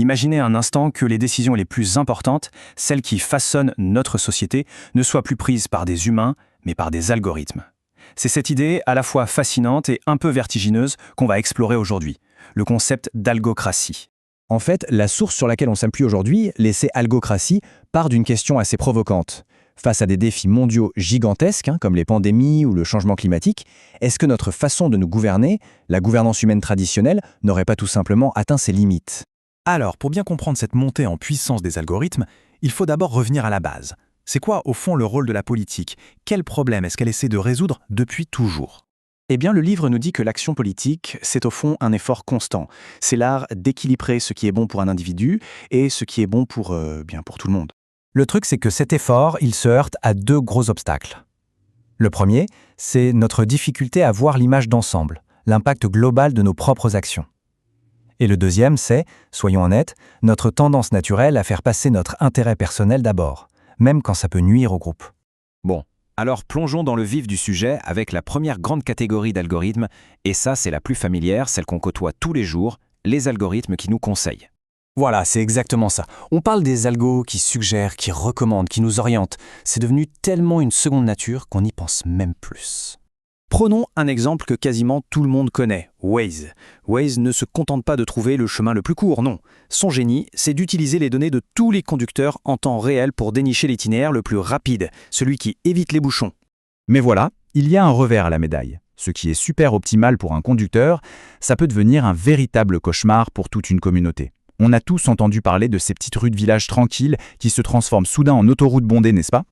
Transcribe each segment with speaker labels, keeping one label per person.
Speaker 1: Imaginez un instant que les décisions les plus importantes, celles qui façonnent notre société, ne soient plus prises par des humains, mais par des algorithmes. C'est cette idée à la fois fascinante et un peu vertigineuse qu'on va explorer aujourd'hui, le concept d'algocratie.
Speaker 2: En fait, la source sur laquelle on s'appuie aujourd'hui, l'essai Algocratie, part d'une question assez provocante. Face à des défis mondiaux gigantesques, comme les pandémies ou le changement climatique, est-ce que notre façon de nous gouverner, la gouvernance humaine traditionnelle, n'aurait pas tout simplement atteint ses limites?
Speaker 3: Alors, pour bien comprendre cette montée en puissance des algorithmes, il faut d'abord revenir à la base. C'est quoi, au fond, le rôle de la politique? Quel problème est-ce qu'elle essaie de résoudre depuis toujours?
Speaker 1: Eh bien, le livre nous dit que l'action politique, c'est au fond un effort constant. C'est l'art d'équilibrer ce qui est bon pour un individu et ce qui est bon pour tout le monde.
Speaker 2: Le truc, c'est que cet effort, il se heurte à deux gros obstacles. Le premier, c'est notre difficulté à voir l'image d'ensemble, l'impact global de nos propres actions. Et le deuxième, c'est, soyons honnêtes, notre tendance naturelle à faire passer notre intérêt personnel d'abord, même quand ça peut nuire au groupe.
Speaker 4: Bon, alors plongeons dans le vif du sujet avec la première grande catégorie d'algorithmes, et ça c'est la plus familière, celle qu'on côtoie tous les jours, les algorithmes qui nous conseillent.
Speaker 2: Voilà, c'est exactement ça. On parle des algos qui suggèrent, qui recommandent, qui nous orientent. C'est devenu tellement une seconde nature qu'on n'y pense même plus.
Speaker 1: Prenons un exemple que quasiment tout le monde connaît, Waze. Waze ne se contente pas de trouver le chemin le plus court, non. Son génie, c'est d'utiliser les données de tous les conducteurs en temps réel pour dénicher l'itinéraire le plus rapide, celui qui évite les bouchons.
Speaker 2: Mais voilà, il y a un revers à la médaille. Ce qui est super optimal pour un conducteur, ça peut devenir un véritable cauchemar pour toute une communauté. On a tous entendu parler de ces petites rues de village tranquilles qui se transforment soudain en autoroute bondée, n'est-ce pas?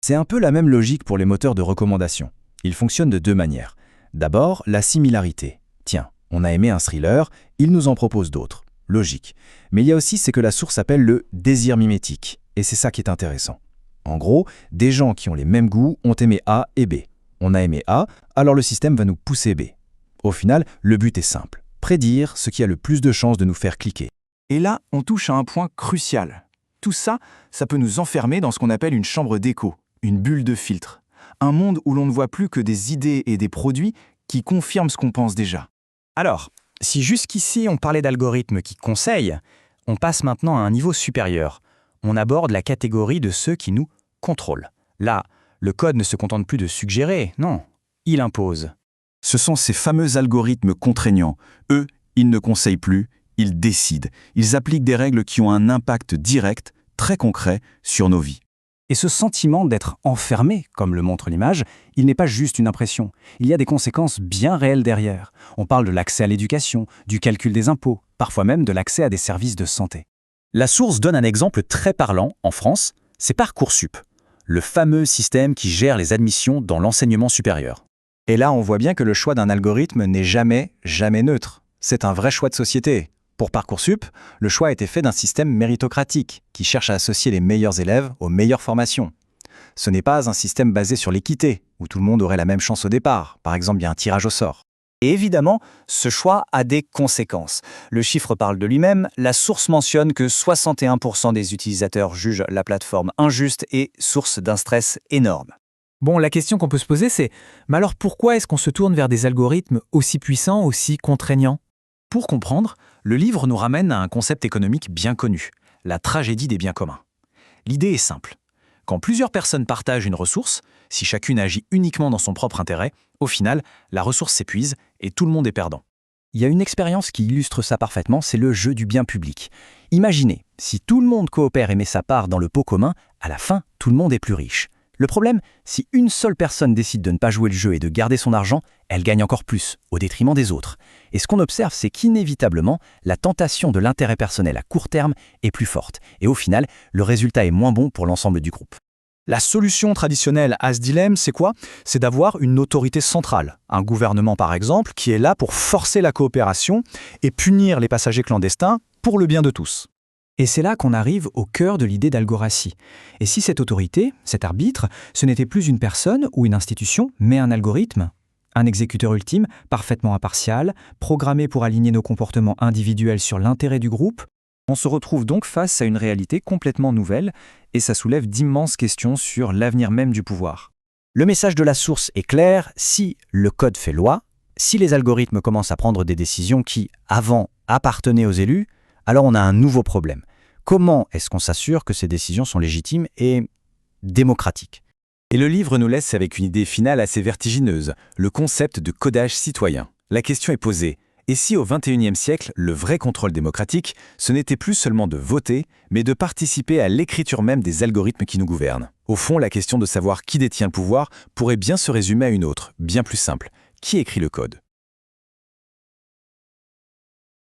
Speaker 2: C'est un peu la même logique pour les moteurs de recommandation. Ils fonctionnent de deux manières. D'abord, la similarité. Tiens, on a aimé un thriller, il nous en propose d'autres. Logique. Mais il y a aussi ce que la source appelle le désir mimétique. Et c'est ça qui est intéressant. En gros, des gens qui ont les mêmes goûts ont aimé A et B. On a aimé A, alors le système va nous pousser B. Au final, le but est simple. Prédire ce qui a le plus de chances de nous faire cliquer.
Speaker 3: Et là, on touche à un point crucial. Tout ça, ça peut nous enfermer dans ce qu'on appelle une chambre d'écho, une bulle de filtre. Un monde où l'on ne voit plus que des idées et des produits qui confirment ce qu'on pense déjà.
Speaker 1: Alors, si jusqu'ici on parlait d'algorithmes qui conseillent, on passe maintenant à un niveau supérieur. On aborde la catégorie de ceux qui nous contrôlent. Là, le code ne se contente plus de suggérer, non, il impose.
Speaker 5: Ce sont ces fameux algorithmes contraignants. Eux, ils ne conseillent plus, ils décident. Ils appliquent des règles qui ont un impact direct, très concret, sur nos vies.
Speaker 2: Et ce sentiment d'être enfermé, comme le montre l'image, il n'est pas juste une impression. Il y a des conséquences bien réelles derrière. On parle de l'accès à l'éducation, du calcul des impôts, parfois même de l'accès à des services de santé.
Speaker 6: La source donne un exemple très parlant en France, c'est Parcoursup, le fameux système qui gère les admissions dans l'enseignement supérieur.
Speaker 2: Et là, on voit bien que le choix d'un algorithme n'est jamais neutre. C'est un vrai choix de société. Pour Parcoursup, le choix a été fait d'un système méritocratique qui cherche à associer les meilleurs élèves aux meilleures formations. Ce n'est pas un système basé sur l'équité, où tout le monde aurait la même chance au départ, par exemple via un tirage au sort. Et évidemment, ce choix a des conséquences. Le chiffre parle de lui-même, la source mentionne que 61% des utilisateurs jugent la plateforme injuste et source d'un stress énorme.
Speaker 7: Bon, la question qu'on peut se poser, c'est « Mais alors pourquoi est-ce qu'on se tourne vers des algorithmes aussi puissants, aussi contraignants ?»
Speaker 1: Pour comprendre, le livre nous ramène à un concept économique bien connu, la tragédie des biens communs. L'idée est simple. Quand plusieurs personnes partagent une ressource, si chacune agit uniquement dans son propre intérêt, au final, la ressource s'épuise et tout le monde est perdant.
Speaker 2: Il y a une expérience qui illustre ça parfaitement, c'est le jeu du bien public. Imaginez, si tout le monde coopère et met sa part dans le pot commun, à la fin, tout le monde est plus riche. Le problème, si une seule personne décide de ne pas jouer le jeu et de garder son argent, elle gagne encore plus, au détriment des autres. Et ce qu'on observe, c'est qu'inévitablement, la tentation de l'intérêt personnel à court terme est plus forte. Et au final, le résultat est moins bon pour l'ensemble du groupe.
Speaker 3: La solution traditionnelle à ce dilemme, c'est quoi? C'est d'avoir une autorité centrale, un gouvernement par exemple, qui est là pour forcer la coopération et punir les passagers clandestins pour le bien de tous.
Speaker 7: Et c'est là qu'on arrive au cœur de l'idée d'algoractie. Et si cette autorité, cet arbitre, ce n'était plus une personne ou une institution, mais un algorithme? Un exécuteur ultime, parfaitement impartial, programmé pour aligner nos comportements individuels sur l'intérêt du groupe?
Speaker 2: On se retrouve donc face à une réalité complètement nouvelle et ça soulève d'immenses questions sur l'avenir même du pouvoir. Le message de la source est clair, si le code fait loi, si les algorithmes commencent à prendre des décisions qui, avant, appartenaient aux élus,
Speaker 6: Alors on a un nouveau problème. Comment est-ce qu'on s'assure que ces décisions sont légitimes et démocratiques?
Speaker 1: Et le livre nous laisse avec une idée finale assez vertigineuse, le concept de codage citoyen. La question est posée, et si au XXIe siècle, le vrai contrôle démocratique, ce n'était plus seulement de voter, mais de participer à l'écriture même des algorithmes qui nous gouvernent? Au fond, la question de savoir qui détient le pouvoir pourrait bien se résumer à une autre, bien plus simple. Qui écrit le code?